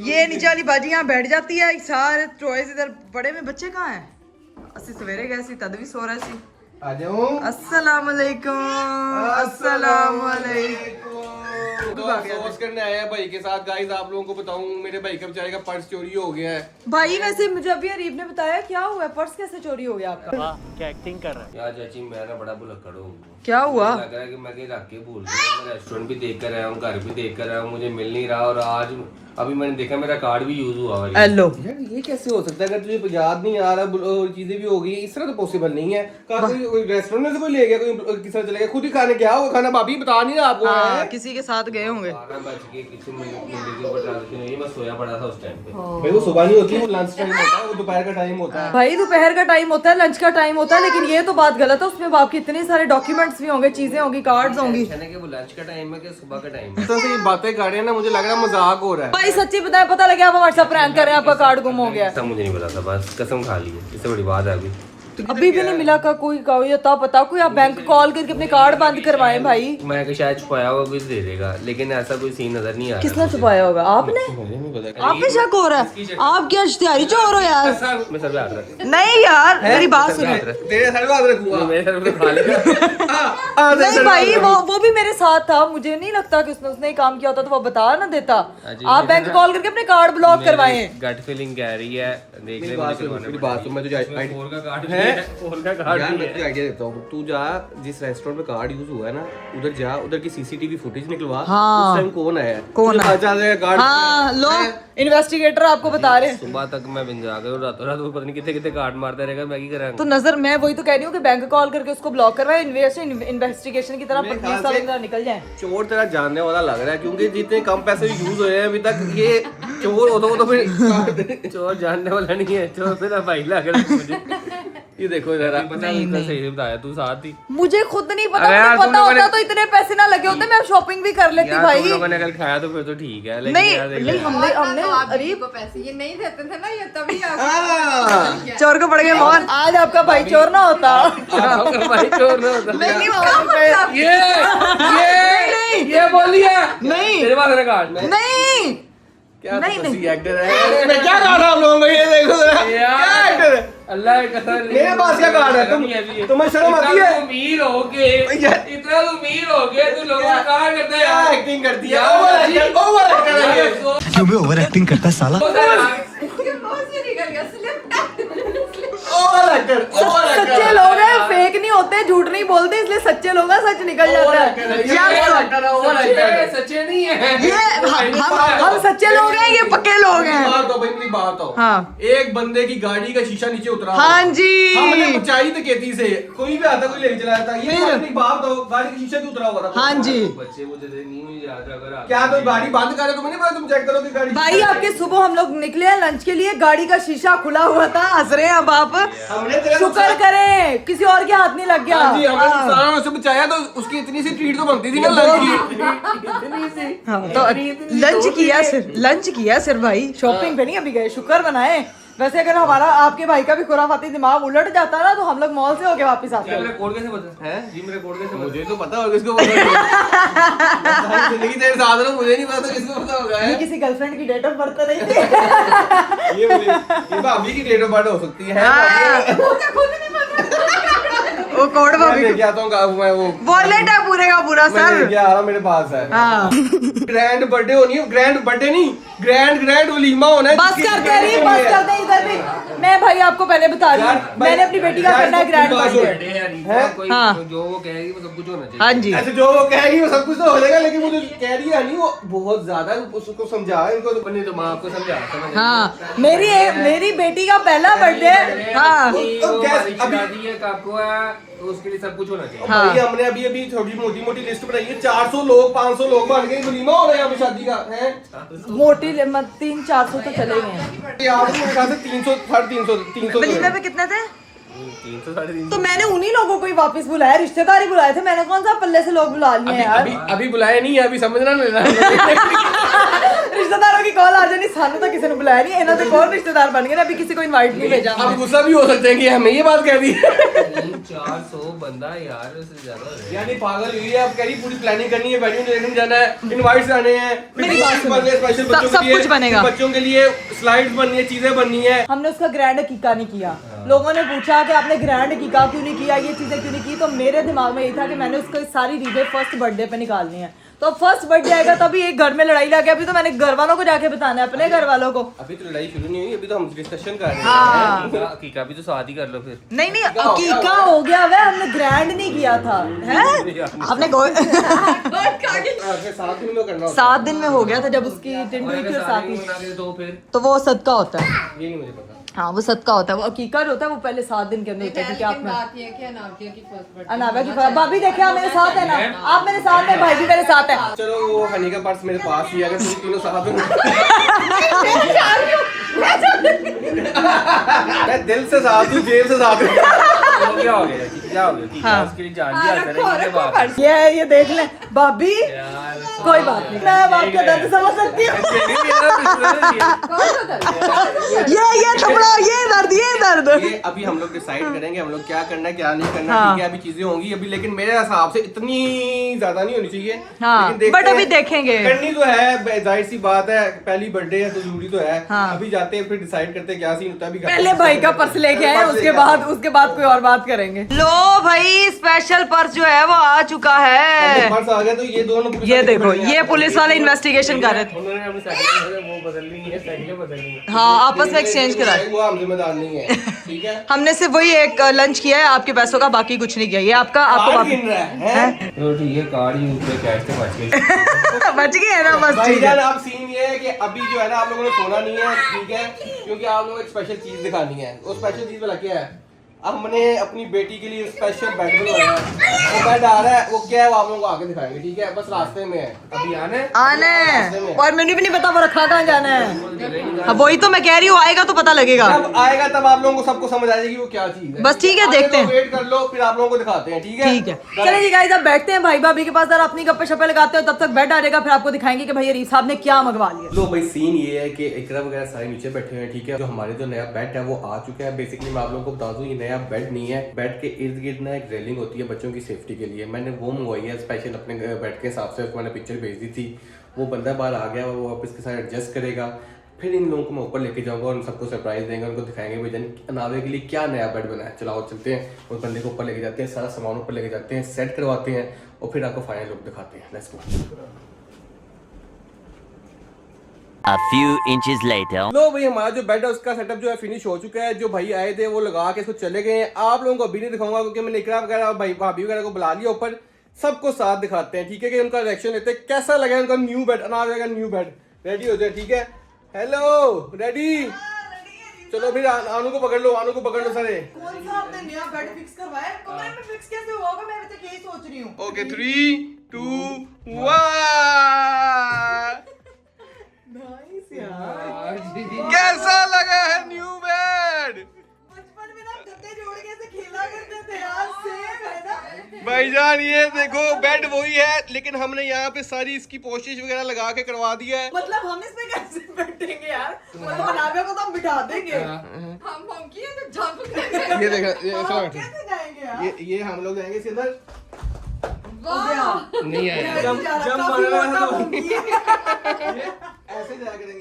ये नीचे वाली बाजी यहाँ बैठ जाती है, सारे टॉयज इधर पड़े में। बच्चे कहाँ हैं? असि सवेरे गए सी, तद भी सो रहे सी। आ जाओ। अस्सलाम वालेकुम। अस्सलाम वालेकुम। अफसोस करने आया भाई के साथ गाइस, आप लोगों को बताऊं मेरे भाई का बेचारे का पर्स चोरी हो गया है। भाई वैसे मुझे अभी अरीब ने बताया, क्या हुआ है? पर्स कैसे चोरी हो गया आपका? क्या एक्टिंग कर रहा है यार चाची मैं ना बड़ा भुलक्कड़ हूँ। क्या हुआ? लग रहा है कि मैं कहीं रख के भूल गया। मैं रेस्टोरेंट भी देख कर आया हूँ, घर भी देख कर आया हूँ, मुझे मिल नहीं रहा। और आज अभी मैंने देखा मेरा कार्ड भी यूज हुआ है। हेलो, यार ये कैसे हो सकता है? अगर तुझे याद नहीं आ रहा और चीजें भी हो गई, इस तरह तो पॉसिबल नहीं है। कोई रेस्टोरेंट में से कोई ले गया, कोई किस तरह चले गया, खुद ही खाने क्या होगा खाना, भाभी बता नहीं रहा आपको। हाँ, किसी के साथ गए होंगे। 12 बज के किसी मंदिर के ऊपर ट्रांजिशन हुई, मैं सोया पड़ा था उस टाइम पे। भाई वो सुबह नहीं होती, वो लंच टाइम होता है, वो दोपहर का टाइम होता है। भाई दोपहर का टाइम होता है, लंच का टाइम होता है, लेकिन ये तो बात गलत है। उसमें आपके इतने सारे डॉक्यूमेंट्स भी होंगे, चीजें होंगी, कार्ड्स होंगी। टेंशन है कि वो लंच का टाइम है कि सुबह का टाइम है। इस तरह से ये बातें कर रहे हैं ना, मुझे लग रहा है मजाक हो रहा है। भाई सच्ची बताएं, पता लगे आप हमारे साथ प्रैंक कर रहे हैं, आपका कार्ड गुम हो गया है। ऐसा मुझे नहीं पता था, बस कसम खा ली है। इससे बड़ी बात है अभी भी नहीं मिला का कोई का पता कोई। आप बैंक कॉल करके अपने कार्ड बंद करवाएं भाई। मैं कि शायद छुपाया हुआ कुछ दे देगा, लेकिन ऐसा कोई सीन नजर नहीं आ रहा। किसने छुपाया होगा? आपने? आप पे शक हो रहा है? आप क्या इश्तिहारी चोर हो यार? मैं सब याद रख नहीं यार, मेरी बात सुनो। तेरे सर बात रखूंगा। मेरे सर पे खा लेगा। नहीं भाई, वो भी मेरे साथ था। मुझे नहीं लगता कि उसने ये काम किया होता तो वो बता ना देता। आप बैंक कॉल करके अपने कार्ड ब्लॉक करवाएं। गट फीलिंग कह रही है, देख ले मेरी बात सुन, मैं तुझे फोन का कार्ड है, फोन का कार्ड यार मैं तुझे आइडिया देता हूँ। तू जा, जिस रेस्टोरेंट में कार्ड यूज हुआ है ना, उधर जा, उधर की सीसीटीवी फुटेज निकलवा। हाँ। उस टाइम कौन आया? कौन तुझे पता चलेगा कार्ड। हाँ लो, इन्वेस्टिगेटर आपको बता रहे हैं। सुबह तक मैं बिन जा गया, रातों रात वो पता नहीं कितने कितने कार्ड मारता रहेगा। मैं क्या करूंगा? तो नजर, मैं वही तो कह रही हूँ कि बैंक कॉल करके उसको ब्लॉक करवाए, इन्वेस्टिगेशन की तरह पुलिस वाले की तरह निकल जाए। चोर तेरा जानने वाला लग रहा है, क्योंकि जितने कम पैसे यूज हुए हैं अभी तक, ये चोर हो तो फिर चोर जानने वाला नहीं है, चोर मेरा भाई लग रहा है मुझे। ये देखो जरा। नहीं सही से बताया तू, साथ ही मुझे खुद नहीं पता, अरे यार, मुझे तुम पता लोगों होता ने- तो इतने पैसे ना लगे होते, मैं शॉपिंग भी कर लेती यार भाई। तुम लोगों ने कल खाया तो फिर तो ठीक है, लेकिन नहीं यार देख नहीं, ले। हमने अरीब को पैसे ये नहीं देते थे ना, ये तभी चोर को पड़ गए मोहन। आज आपका भाई चोर ना होता। आपका भाई चोर ना होता। नहीं मोहन, ये बोल दिया नहीं तेरे पास कार्ड नहीं क्या नहीं, तो नहीं। एक्टर है। मैं क्या कर रहा हूँ लोगों को, ये देखो जरा। क्या एक्टर है? अल्लाह की कसम मेरे पास क्या कार्ड है? तुम्हें शर्म आती है? अमीर हो के इतना अमीर हो गया तू लोगों का कार्ड करता है क्या यार। एक्टिंग करती है? ओवर एक्टर है ये। क्यों भी ओवर एक्टिंग करता है साला? Over actor, over actor. सच्चे लोग हैं, फेक नहीं होते, झूठ नहीं बोलते, इसलिए सच्चे लोग हैं, सच निकल जाता है। यार सच्चे नहीं है ये हम सच्चे लोग हैं, ये पक्के लोग हैं। बात हो भाई, मेरी बात हो। हाँ। एक बंदे की गाड़ी का शीशा नीचे उतरा। हाँ जी। हमने बचाई धकेती से, कोई भी आता कोई लेके चला जाता। ये अपनी बात हो, गाड़ी का शीशा क्यों उतरा हुआ था? हाँ जी। बच्चे मुझे नहीं मुझे याद है, अगर क्या तो गाड़ी बंद कर रहे हो? तुम्हें नहीं पता? तुम चेक करो कि गाड़ी। भाई आपके सुबह हम लोग निकले हैं लंच के लिए, गाड़ी का शीशा खुला हुआ था। हंस रहे हैं अब आप। हमने तेरा शुक्र करें किसी और के हाथ नहीं लग गया। हाँ जी, हमने नुकसान उससे बचाया, तो उसकी इतनी सी ट्रीट तो बनती थी ना लंच की। हाँ, तो लंच किया सिर्फ भाई, शॉपिंग पे नहीं अभी गए। शुक्र बनाए। वैसे अगर हमारा आपके भाई का भी खुराफाती दिमाग उलट जाता ना, तो हम लोग मॉल से होके वापस आते। मेरा कोड कैसे पता है जी? मेरा कोड कैसे मुझे तो पता होगा किसको पता होगा। जिंदगी तेरे साथ रहो, मुझे नहीं पता किसको पता होगा। ये किसी गर्लफ्रेंड की डेट ऑफ बर्थ नहीं थी। ये भाभी की डेट ऑफ बर्थ हो सकती है। वो कोड भाभी मैं क्या तो मैं वो वॉलेट है पूरे का पूरा मैं सर। लेके आ रहा हूं, मेरे पास है। हाँ ग्रैंड बर्थडे होनी है, ग्रैंड बर्थडे नहीं, ग्रैंड वलीमा होना है। बस कर दे रही, बस कर दे इधर भी। मैं भाई आपको पहले बता रही हूँ, मैंने अपनी बेटी का करना है ग्रैंड बर्थडे। हाँ। जो वो कहेगी वो सब कुछ होना चाहिए। हाँ जी। ऐसे जो वो कहेगी वो सब कुछ तो हो जाएगा, लेकिन मुझे कह रही है नहीं, वो बहुत ज्यादा उसको समझा इनको तो अपनी दिमाग को समझा समझ। हाँ मेरी बेटी का पहला बर्थडे। हाँ शादी है काको है, तो उसके लिए सब कुछ होना चाहिए। हाँ। भाई हमने अभी छोटी मोटी लिस्ट बनाई है। 400 लोग 500 लोग बन गए, वलीमा हो रहा है यहाँ पे शादी का है। मोटी भी 300-400 तो चले गए हैं। ये आप मेरे ख्याल से 300 350 वलीमे पे कितने थे? 300 350 तो मैंने उन्हीं लोगों को ही वापस बुलाया, रिश्तेदार ही बुलाए थे, मैंने कौन सा पल्ले से लोग बुला लिए यार। अभी बुलाया नहीं है, अभी समझना लेना रिश्तेदारों की कॉल आ जानी, सानू तो किसी ने बुलाया नहीं, इन्होंने तो कौन रिश्तेदार बन गए ना, अभी किसी को इनवाइट नहीं भेजा। अब गुस्सा भी हो सकते हैं कि हमें ये बात कह दी 300-400 बंदा यार, उससे ज्यादा हो जाएगा। यानी पागल हुई है। अब कह रही पूरी प्लानिंग करनी है, वेडिंग देखने जाना है, इनवाइट्स आने हैं, मेरी बात सुनो। स्पेशल सब- बच्चों सब के लिए, कुछ बनेगा। बच्चों के लिए स्लाइड्स बननी है, चीजें बननी है। हमने उसका ग्रैंड अकीका नहीं किया। लोगों ने पूछा कि आपने ग्रैंड अकीका क्यों नहीं किया, ये चीजें क्यों नहीं की, तो मेरे दिमाग में ये था कि मैंने उसको सारी रीजें फर्स्ट बर्थडे पे निकालनी है। तो फर्स्ट बर्थडे आएगा तभी एक घर में लड़ाई लगे, अभी तो मैंने घर वालों को जाके बताना है, अपने घर वालों को। अभी तो लड़ाई शुरू नहीं हुई, अभी तो हम डिस्कशन कर रहे हैं। हाँ हकीका भी तो साथ ही कर लो फिर। नहीं नहीं, अकीका हो गया वह, हमने ग्रैंड नहीं किया था है। आपने 7 दिन में करना होता 7 दिन में हो गया था जब उसकी टिंडू और की अगर और सारी साथी, बना के तो फिर तो वो सदका होता है। है, ये नहीं मुझे पता। हाँ वो सदका होता है, वो अकीका जो होता है वो पहले 7 दिन के अंदर होता है, क्योंकि लेकिन आपने बात ये है कि अनाविया की फर्स्ट बर्थडे अनावा की भाभी देखे आप मेरे साथ है ना, आप मेरे साथ है, भाई भी मेरे साथ है। चलो वो हनी का पर्स मेरे पास ही है, अगर तुम तीनों साथ हो मैं दिल से साथ हूँ, जेल से साथ हूँ। तो क्या हो गया? क्या हो गया? कि हाँ। उसके लिए जान दिया तरह की बात। ये देख ले भाभी, कोई बात नहीं, मैं आपका दर्द समझ सकती हूँ। ये थपड़ा, ये दर्द ये अभी हम लोग डिसाइड करेंगे हम लोग क्या करना है क्या नहीं करना। हाँ। ठीक है, अभी चीजें होंगी अभी, लेकिन मेरे हिसाब से इतनी ज्यादा नहीं होनी चाहिए। हाँ, लेकिन देखते but अभी हैं। देखेंगे। करनी तो है, जाहिर सी बात है, पहली बर्थडे है तो जरूरी तो है। हाँ। अभी जाते हैं, फिर डिसाइड करते हैं क्या सीन होता है। अभी पहले भाई का पर्स लेके आए, उसके बाद कोई और बात करेंगे। लो भाई, स्पेशल पर्स जो है वो आ चुका है। पर्स आ गया तो ये दोनों ये देखो, ये पुलिस वाले इन्वेस्टिगेशन कर रहे थे। उन्होंने अपनी साइकिल वो बदलनी है, साइकिल बदलनी है। हाँ, आपस में एक्सचेंज करा। वो हम जिम्मेदार नहीं है, ठीक है। हमने सिर्फ वही एक लंच किया है आपके पैसों का, बाकी कुछ नहीं किया। ये आपका, आपको कार्ड वापस गिन रहा है। तो ठीक है, कार्ड यूज पे कैश से बच गई। बच गए है ना, बस ठीक भाईजान है। आप सीन ये है कि अभी जो है ना आप लोगों ने सोना नहीं है, ठीक है, क्योंकि आप लोगों को एक स्पेशल चीज दिखानी है। वो स्पेशल चीज वाला क्या है? अब हमने अपनी बेटी के लिए स्पेशल बेड बनवाया है। वो बेड आ रहा है, वो क्या है वो आप लोगों को आगे दिखाएंगे, ठीक है। बस रास्ते में है, अभी आना है? आना है, और मैंने भी नहीं पता वो रखा कहाँ जाना है। अब वही तो मैं कह रही हूँ, आएगा तो पता लगेगा। जब आएगा तब आप लोगों को सबको समझ आ जाएगी वो क्या चीज है। बस ठीक है, देखते हैं। वेट कर लो, फिर आप लोगों को दिखाते हैं, ठीक है। ठीक है, चलिए जी गाइस, अब बैठते हैं भाई भाभी के पास, जरा अपनी गप्पे शप्पे लगाते हो, तब तक बेड आ जाएगा, फिर आपको दिखाएंगे कि भाई रीफ साहब ने क्या मंगवा लिया। लो भाई, सीन ये है कि इकरा वगैरह सारे नीचे बैठे हुए हैं, ठीक है। जो हमारे जो नया बेड है वो आ चुका है। बेसिकली मैं आप लोगों को बता दूं, ये नया बेड नहीं है। बेड के इर्द गिर्द ना एक रेलिंग होती है बच्चों की सेफ्टी के लिए, मैंने वो मंगवाई है स्पेशल अपने बेड के हिसाब से। उसको मैंने पिक्चर भेज दी थी, वो बंदा बाहर आ गया, वो वापस के साथ एडजस्ट करेगा। फिर इन लोगों को मैं ऊपर लेके जाऊंगा और उन सबको सरप्राइज देंगे, उनको दिखाएंगे भाई जान अनावे के लिए क्या नया बेड बना है। चलाओ चलते हैं, उस बंदे को ऊपर लेके जाते हैं, सारा सामान ऊपर लेके जाते हैं, सेट करवाते हैं और फिर आपको फाइनल लुक दिखाते हैं। Let's go. A few inches later. लो भाई, हमारा जो बेड है उसका सेटअप जो है फिनिश हो चुका है। जो भाई आए थे वो लगा के इसको चले गए हैं। आप लोगों को अभी नहीं दिखाऊंगा क्योंकि मैंने इकरा वगैरह भाई भाभी वगैरह को बुला लिया ऊपर, सबको साथ दिखाते हैं, ठीक है, कि उनका रिएक्शन लेते हैं, कैसा लगा उनका न्यू बेड, अनाज का न्यू बेड। रेडी हो जाए, ठीक है। Hello, ready? चलो फिर आनू को पकड़ लो, आनू को पकड़ लो सारे। कौन सा आपने नया बेड फिक्स करवाया है? कमरे में फिक्स कैसे होगा? मैं अभी तक यही सोच रही हूँ। ओके, 3, 2, 1। नाइस यार, कैसा लगा है न्यू बेड? बचपन में ना गद्दे जोड़ के ऐसे खेला करते थे यार, सेम है ना। भाईजान ये देखो बेड वही है, लेकिन हमने यहाँ पे सारी इसकी पोस्टिश वगैरह लगा के करवा दिया है। मतलब हम इसमें कैसे बैठेंगे यार? मतलब अनामिया को तो हम बिठा देंगे। हम मंकी है तो जंप करेंगे। ये देखा, ये ऐसा हम बैठो। कैसे जाएंगे यार? ये हम लोग जाएंगे इसके अंदर। वाह, नहीं आया। जंप काफी मारना मोटा है। monkey है। ऐसे जाया करेंगे।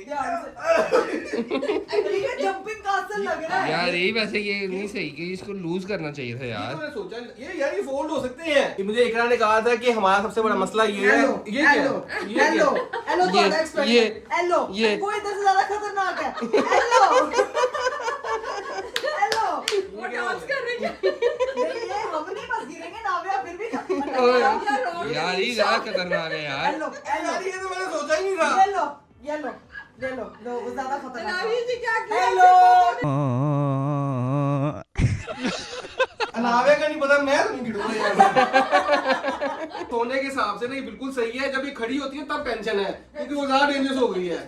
Actually ये jumping castle लग रहा है। यार यही वैसे ये नहीं सही कि इसको लूज करना चाहिए था ये यार। तो मैंने सोचा ये फोल्ड हो सकते हैं। ये मुझे इकरा ने कहा था कि हमारा सबसे बड़ा मसला ये है। ये क्या? ये क्या? हेलो तो अलग experiment। ये हेलो, ये वो इधर से ज्यादा खतरनाक है। हेलो, हेलो, वो डांस कर रही है। नहीं ये हम नहीं बस गिरेंगे नाविया फिर भी। यार ये ज्यादा खतरनाक है यार। हेलो, यार ये तो मैंने सोचा ही नहीं था। ये लो, ये लो, ये लो, लो वो ज्यादा खतरनाक है। अनाविया जी क्या किया? हेलो, अनावे का नहीं पता, मैं तो नहीं गिरूंगा यार। सोने के हिसाब से नहीं बिल्कुल सही है, जब ये खड़ी होती है तब टेंशन है क्योंकि वो ज्यादा डेंजरस हो गई है।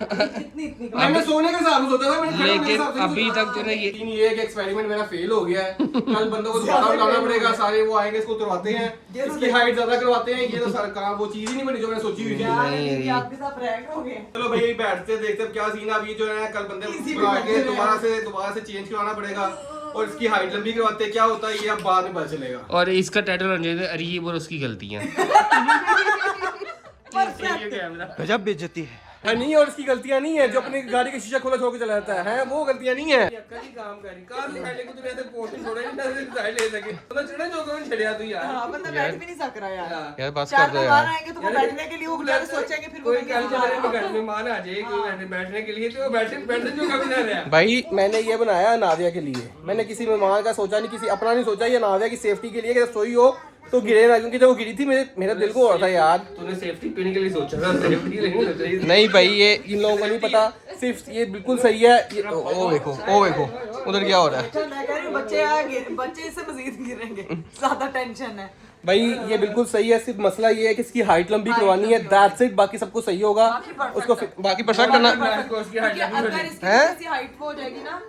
मैंने सोने के हिसाब से सोचा था, मैंने खड़े होने के हिसाब से नहीं अभी सोचा। तक जो है ये लेकिन ये एक एक्सपेरिमेंट मेरा फेल हो गया है। कल बंदों को दोबारा बुलाना पड़ेगा, सारे वो आएंगे, इसको करवाते हैं, इसकी हाइट ज्यादा करवाते हैं। ये तो सारा काम वो चीज ही नहीं बनी जो मैंने सोची हुई थी। आपके साथ प्रैंक हो गए। चलो भाई बैठते देखते अब क्या सीन है। अब ये जो है कल बंदे बुला के दोबारा से चेंज करवाना पड़ेगा और इसकी हाइट लंबी करवाते हैं। क्या होता है ये अब बाद में पता चलेगा। और इसका टाइटल होना चाहिए अरीब और उसकी गलतियां। गजब बेइज्जती है। नहीं, और इसकी गलतियां नहीं है जो अपनी गाड़ी का शीशा खोला छोड़ के चला जाता है, वो गलतियां नहीं है। काम करी कार निकाले को तो पोर्शन थोड़ा ही ना ले सके तो चढ़े जो कौन छड़िया तू यार। हाँ, बंदा बैठ भी नहीं सक रहा यार। बस चार मेहमान आएंगे तो वो बैठने के लिए वो बेचारे सोचेंगे फिर वो कोई कल घर में मान आ जाए कोई बैठने के लिए तो बैठने जो कभी ना रहा। भाई मैंने ये बनाया नादिया के लिए, मैंने किसी मेहमान का सोचा नहीं, किसी अपना नहीं सोचा। ये नादिया की सेफ्टी के लिए कि सोई हो तो गिरे ना, क्योंकि जब वो गिरी थी मेरे दिल को हो रहा था यार। तूने सेफ्टी पीने के लिए सोचा था, सेफ्टी नहीं सोचा। नहीं भाई ये इन लोगों को नहीं पता, सिर्फ ये बिल्कुल सही है। ये ओ देखो उधर क्या हो रहा है। अच्छा, मैं कह रही हूँ बच्चे इससे मजीद गिरेंगे, ज्यादा टेंशन है। भाई ये बिल्कुल सही है, सिर्फ मसला ये है कि इसकी हाइट लंबी करवानी है, दैट्स इट। बाकी सब कुछ सही होगा, उसको बाकी परफेक्ट करना इसकी हाइट हो जाएगी ना।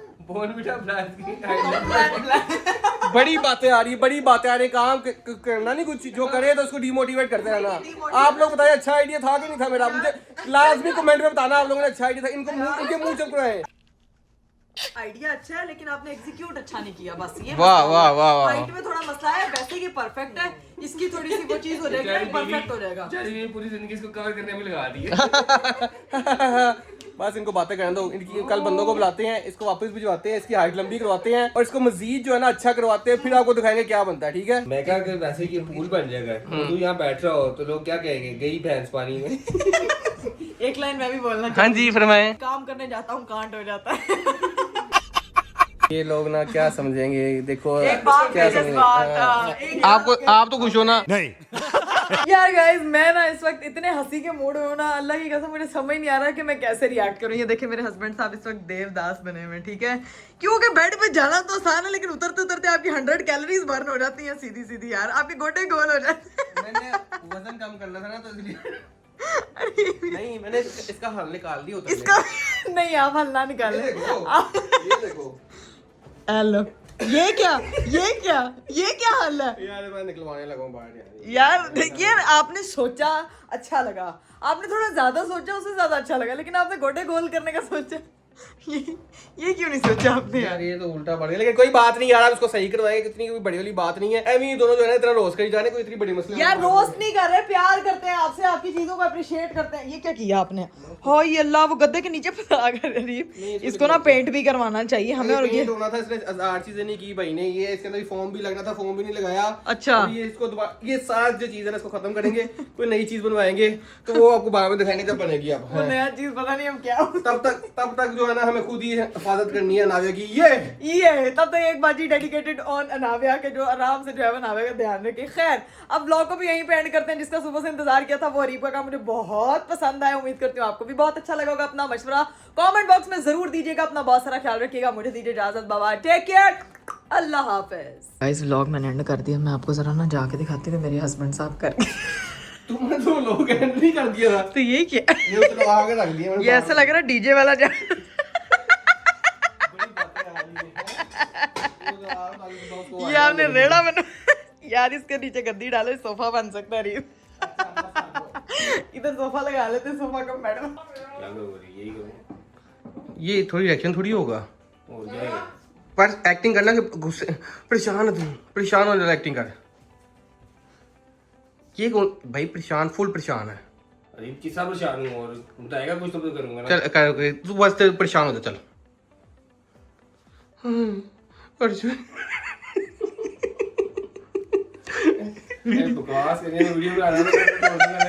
बड़ी बातें आ रही काम करना नहीं, कुछ जो करे तो उसको डिमोटिवेट करते रहना। आप लोग बताइए अच्छा आइडिया था कि नहीं था मेरा, मुझे लाजमी कमेंट में बताना आप लोगों ने अच्छा आइडिया था। इनके मुंह चुप रहे। आइडिया अच्छा है लेकिन आपने एग्जीक्यूट अच्छा नहीं किया, बस ये वाह। हाइट में थोड़ा मसला है, वैसे ये परफेक्ट है, इसकी थोड़ी सी वो चीज हो जाएगी, परफेक्ट हो जाएगा। पूरी जिंदगी इसको कवर करने में लगा दी है। बस इनको बातें करने दो। इनकी कल बंदों को बुलाते हैं, इसको वापस भिजवाते हैं, इसकी हाइट लंबी करवाते हैं और इसको मजीद जो है ना अच्छा करवाते हैं, फिर आपको दिखाएंगे क्या बनता है। ठीक है, मैं क्या अगर वैसे ही पूल बन जाएगा तू यहाँ बैठ रहा हो तो लोग क्या कहेंगे, गई भैंस पानी में। एक लाइन मैं भी बोलना हाँ जी फरमाएं। काम करने जाता हूँ कांड हो जाता है। ये लोग ना क्या समझेंगे, देखो एक बात क्या है, समझेंगे। एक आपको आप तो खुश हो ना। नहीं यार गाइस, मैं ना इस वक्त इतने हंसी के मूड में हूं ना, अल्लाह की कसम मुझे समझ नहीं आ रहा कि मैं कैसे रिएक्ट करूं। ये देखिए मेरे हस्बैंड साहब इस वक्त देवदास बने हुए हैं, ठीक है, क्योंकि बेड पे जाना तो आसान है लेकिन उतरते उतरते आपकी 100 कैलोरीज बर्न हो जाती हैं सीधी यार, आपके गोटे गोल हो जाते हैं। मैंने वजन कम करना था ना तो इसलिए नहीं, मैंने इसका हल निकाल दिया उतरने इसका नहीं, आप हल ना निकालें। ये देखो हेलो, ये क्या हल है यार, मैं निकलवाने लगा हूं बाहर यार। देखिए आपने सोचा अच्छा लगा, आपने थोड़ा ज्यादा सोचा उससे ज्यादा अच्छा लगा, लेकिन आपने गोटे गोल करने का सोचा, ये क्यों नहीं सोचा आपने यार। ये तो उल्टा पड़ गया, लेकिन कोई बात नहीं यार, आप उसको सही करवाएंगे, इतनी कोई बड़ी वाली बात नहीं है। एम ही दोनों जो है ना इतना रोस्ट करी जाने, कोई इतनी बड़ी मसला यार रोस्ट नहीं कर रहे, प्यार करते हैं आपसे, आपकी चीजों को अप्रिशिएट करते हैं। ये क्या किया आपने? हो ये अल्लाह, वो गद्दे के नीचे फंसा कर इसको ना पेंट भी करवाना चाहिए हमें। और ये होना था, इसने 1000 चीजें नहीं की भाई ने। ये इसके अंदर फॉर्म भी लगना था, फॉर्म भी नहीं लगाया। अच्छा, ये इसको ये सारी जो चीज है ना इसको खत्म करेंगे, कोई नई चीज बनवाएंगे तो वो आपको बाद में दिखाएंगे जब बनेगी। आप वो नया चीज पता नहीं हम क्या तब तक जो है ना हमें खुद ही हिफाजत करनी है नाविया की। ये तब तक एक बाजी डेडिकेटेड ऑन अनाविया के, जो आराम से जो है नाविया का ध्यान रखे। खैर, अब ब्लॉग को भी यहीं पे एंड करते हैं। जिसका सुबह से इंतजार किया था वो अरीब का मुझे बहुत पसंद आया, उम्मीद करती हूँ आपको भी बहुत अच्छा लगा होगा। अपना मशवरा कमेंट बॉक्स में जरूर दीजिएगा, अपना बहुत सारा ख्याल रखिएगा। मुझे दीजिए इजाजत, बाय, टेक केयर, अल्लाह हाफिज। गाइस व्लॉग मैंने एंड कर दिया, मैं आपको जरा ना जाके दिखाती हूँ मेरे हस्बैंड साहब करके। तुमने तो लोग एंड नहीं कर दिया था, तो ये क्या, ये तो आगे रख दिया मैंने। ये ऐसा लग रहा है डीजे वाला जा। ये आपने रेड़ा बना यार, इसके नीचे गद्दी डालो, सोफा बन सकता है। इधर सोफा लगा लेते, सोफा कम मैडम। ये थोड़ी रिएक्शन थोड़ी होगा, हो जाएगा पर एक्टिंग करना कि गुस्से परेशान है, तुम परेशान होने वाला एक्टिंग कर। ये कौन भाई परेशान, फुल परेशान है। अरे किसा परेशान हूँ और बताएगा कुछ तो करूंगा ना। चल कर तू बस परेशान हो जा, चल। बकवास करने वीडियो बना रहा था।